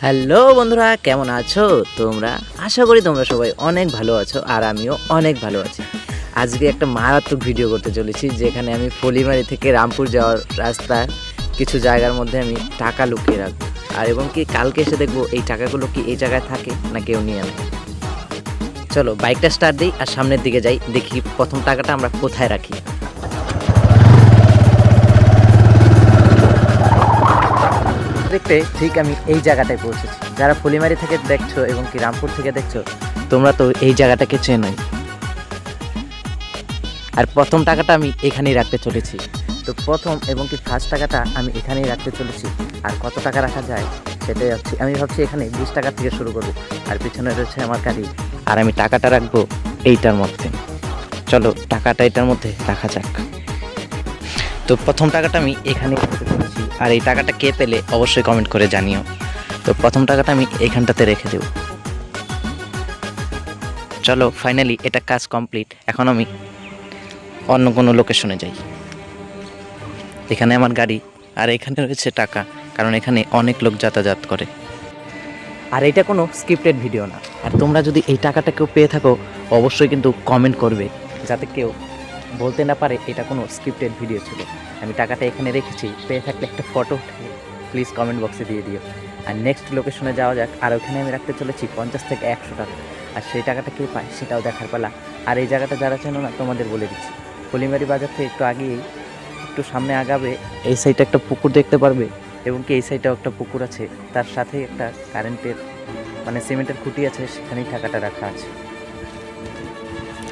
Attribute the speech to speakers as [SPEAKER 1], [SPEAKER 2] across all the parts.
[SPEAKER 1] Hello বন্ধুরা, কেমন আছো তোমরা? আশা করি তোমরা সবাই অনেক ভালো আছো আর আমিও অনেক ভালো আছি। আজকে একটা মারাত্মক ভিডিও করতে চলেছি, যেখানে আমি ফলিমারি থেকে রামপুর যাওয়ার রাস্তার কিছু জায়গার মধ্যে আমি টাকা লুকিয়ে রাখবো, আর এবং কি কালকে এসে দেখবো এই টাকাগুলো কি এই জায়গায় থাকে না কেউ নিয়ে নেয়। চলো বাইকটা স্টার্ট দিই আর সামনের দিকে যাই, দেখি প্রথম টাকাটা আমরা কোথায় রাখি। দেখতে ঠিক আমি এই জায়গাটায় পৌঁছেছি। যারা ফলিমারি থেকে দেখছো এবং কি রামপুর থেকে দেখছো, তোমরা তো এই জায়গাটাকে চেনোই। আর প্রথম টাকাটা আমি এখানেই রাখতে চলেছি। তো প্রথম এবং কি ফার্স্ট টাকাটা আমি এখানেই রাখতে চলেছি। আর কত টাকা রাখা যায় সেটাই আমি ভাবছি এখানে 20 টাকা থেকে শুরু করব। আর পিছনে রয়েছে আমার গাড়ি, আর আমি টাকাটা রাখবো এইটার মধ্যে। চলো টাকাটা এটার মধ্যে রাখা যাক। তো প্রথম টাকাটা আমি এখানে রাখতে চলেছি, আর এই টাকাটা কে পেলে অবশ্যই কমেন্ট করে জানিও। তো প্রথম টাকাটা আমি এখানটাতে রেখে দেব। চলো ফাইনালি এটা কাজ কমপ্লিট। এখন আমি অন্য কোনো লোকেশনে যাই। এখানে আমার গাড়ি, আর এখানে রয়েছে টাকা, কারণ এখানে অনেক লোক যাতায়াত করে। আর এটা কোনো স্ক্রিপ্টেড ভিডিও না। আর তোমরা যদি এই টাকাটা কেউ পেয়ে থাকো, অবশ্যই কিন্তু কমেন্ট করবে, যাতে কেউ বলতে না পারে এটা কোনো স্ক্রিপ্টেড ভিডিও ছিল। আমি টাকাটা এখানে রেখেছি, পেয়ে থাকলে একটা ফটো প্লিজ কমেন্ট বক্সে দিয়ে দিও। আর নেক্সট লোকেশনে যাওয়া যাক। আর ওখানে আমি রাখতে চলেছি 50 থেকে 100 টাকা। আর সেই টাকাটা কে পায় সেটাও দেখার পালা। আর এই জায়গাটা যারা চেনো না, তোমাদের বলে দিচ্ছি, ফলিমারি বাজার থেকে একটু আগেই, একটু সামনে আগাবে, এই সাইডে একটা পুকুর দেখতে পারবে, এবং কি এই সাইডেও একটা পুকুর আছে, তার সাথেই একটা কারেন্টের সিমেন্টের খুঁটি আছে, সেখানেই টাকাটা রাখা আছে।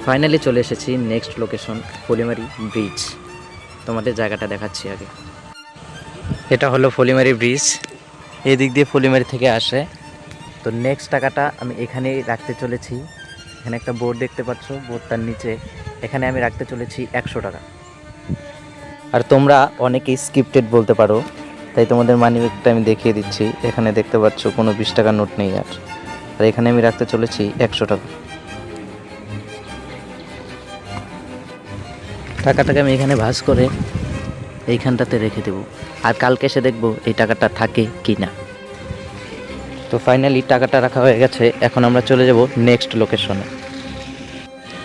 [SPEAKER 1] ফাইনালি চলে এসেছি নেক্সট লোকেশন, ফলিমারি ব্রিজ। তোমাদের জায়গাটা দেখাচ্ছি আগে। এটা হলো ফলিমারি ব্রিজ, এই দিক দিয়ে ফলিমারি থেকে আসে। তো নেক্সট টাকাটা আমি এখানেই রাখতে চলেছি। এখানে একটা বোর্ড দেখতে পাচ্ছ, বোর্ডটার নিচে এখানে আমি রাখতে চলেছি 100 টাকা। আর তোমরা অনেকেই স্ক্রিপ্টেড বলতে পারো, তাই তোমাদের মানিব্যাগটা আমি দেখিয়ে দিচ্ছি। এখানে দেখতে পাচ্ছ কোনো 20 টাকার নোট নেই। আর এখানে আমি রাখতে চলেছি 100 টাকা। টাকাটাকে আমি এখানে ভাঁজ করে এইখানটাতে রেখে দেব, আর কালকে এসে দেখবো এই টাকাটা থাকে কি না। তো ফাইনালি টাকাটা রাখা হয়ে গেছে। এখন আমরা চলে যাব নেক্সট লোকেশনে।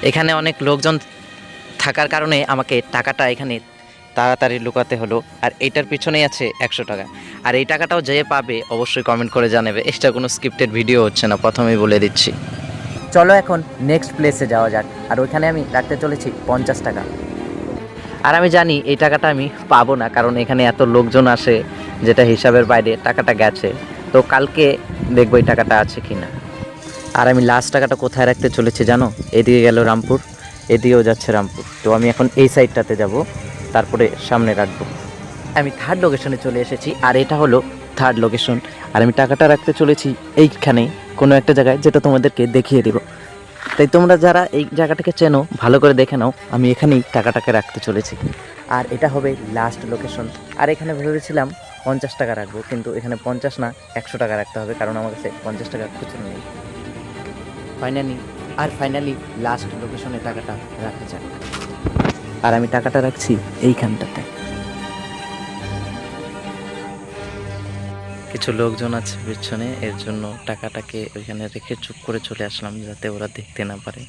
[SPEAKER 1] এখানে অনেক লোকজন থাকার কারণে আমাকে টাকাটা এখানে তাড়াতাড়ি লুকাতে হলো। আর এইটার পিছনেই আছে 100 টাকা। আর এই টাকাটাও যে পাবে অবশ্যই কমেন্ট করে জানাবে। এটা কোনো স্ক্রিপ্টেড ভিডিও হচ্ছে না, প্রথমেই বলে দিচ্ছি। চলো এখন নেক্সট প্লেসে যাওয়া যাক। আর ওইখানে আমি রাখতে চলেছি 50 টাকা। আর আমি জানি এই টাকাটা আমি পাবো না, কারণ এখানে এত লোকজন আসে, যেটা হিসাবের বাইরে টাকাটা গেছে। তো কালকে দেখবো এই টাকাটা আছে কি না। আর আমি লাস্ট টাকাটা কোথায় রাখতে চলেছি জানো? এদিকে গেল রামপুর, এদিকেও যাচ্ছে রামপুর। তো আমি এখন এই সাইডটাতে যাব, তারপরে সামনে রাখবো। আমি থার্ড লোকেশনে চলে এসেছি, আর এটা হলো থার্ড লোকেশন। আর আমি টাকাটা রাখতে চলেছি এইখানেই, কোনো একটা জায়গায়, যেটা তোমাদেরকে দেখিয়ে দেব। তাই তোমরা যারা এই জায়গাটাকে চেনো, ভালো করে দেখে নাও। আমি এখানেই টাকাটাকে রাখতে চলেছি, আর এটা হবে লাস্ট লোকেশন। আর এখানে ভেবেছিলাম 50 টাকা রাখবো, কিন্তু এখানে 50 না 100 টাকা রাখতে হবে, কারণ আমার কাছে 50 টাকা খুচরো নেই। ফাইনালি লাস্ট লোকেশনে টাকাটা রাখা যাক। আর আমি টাকাটা রাখছি এইখানটাতে। কিছু লোকজন আছে পিছনে, এর জন্য টাকাটাকে ওইখানে রেখে চুপ করে চলে আসলাম, যাতে ওরা দেখতে না পারে।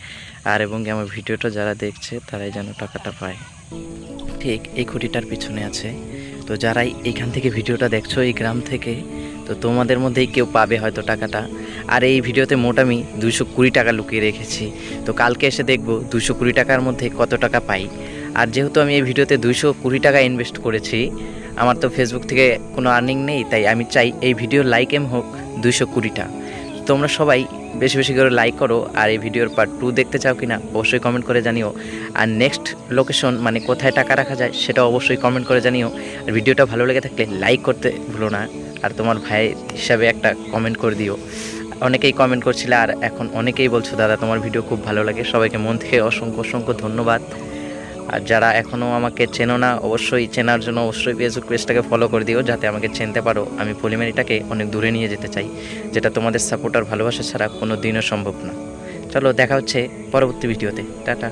[SPEAKER 1] আর এবং আমার ভিডিওটা যারা দেখছে তারাই যেন টাকাটা পায়। ঠিক এই খুঁটিটার পিছনে আছে। তো যারাই এইখান থেকে ভিডিওটা দেখছো, এই গ্রাম থেকে, তো তোমাদের মধ্যেই কেউ পাবে হয়তো টাকাটা। আর এই ভিডিওতে মোট আমি 220 টাকা লুকিয়ে রেখেছি। তো কালকে এসে দেখবো 220 টাকার মধ্যে কত টাকা পাই। আর যেহেতু আমি এই ভিডিওতে 220 টাকা ইনভেস্ট করেছি, আমার তো ফেসবুক থেকে কোনো আর্নিং নেই, তাই আমি চাই এই ভিডিওর লাইক হোক 220টা। তোমরা সবাই বেশি বেশি করে লাইক করো। আর এই ভিডিওর পার্ট 2 দেখতে চাও কি না অবশ্যই কমেন্ট করে জানিও। আর নেক্সট লোকেশন কোথায় টাকা রাখা যায় সেটা অবশ্যই কমেন্ট করে জানিও। আর ভিডিওটা ভালো লেগে থাকলে লাইক করতে ভুলো না। আর তোমার ভাই হিসাবে একটা কমেন্ট করে দিও। অনেকেই কমেন্ট করছিলে, আর এখন অনেকেই বলছো দাদা তোমার ভিডিও খুব ভালো লাগে। সবাইকে মন থেকে অসংখ্য অসংখ্য ধন্যবাদ। আর যারা এখনও আমাকে চেনো না, অবশ্যই চেনার জন্য অবশ্যই ফেসবুক পেজটাকে ফলো করে দিও, যাতে আমাকে চিনতে পারো। আমি ফলিমারিটাকে অনেক দূরে নিয়ে যেতে চাই, যেটা তোমাদের সাপোর্ট আর ভালোবাসা ছাড়া কোনো দিনও সম্ভব না। চলো দেখা হচ্ছে পরবর্তী ভিডিওতে। টাটা।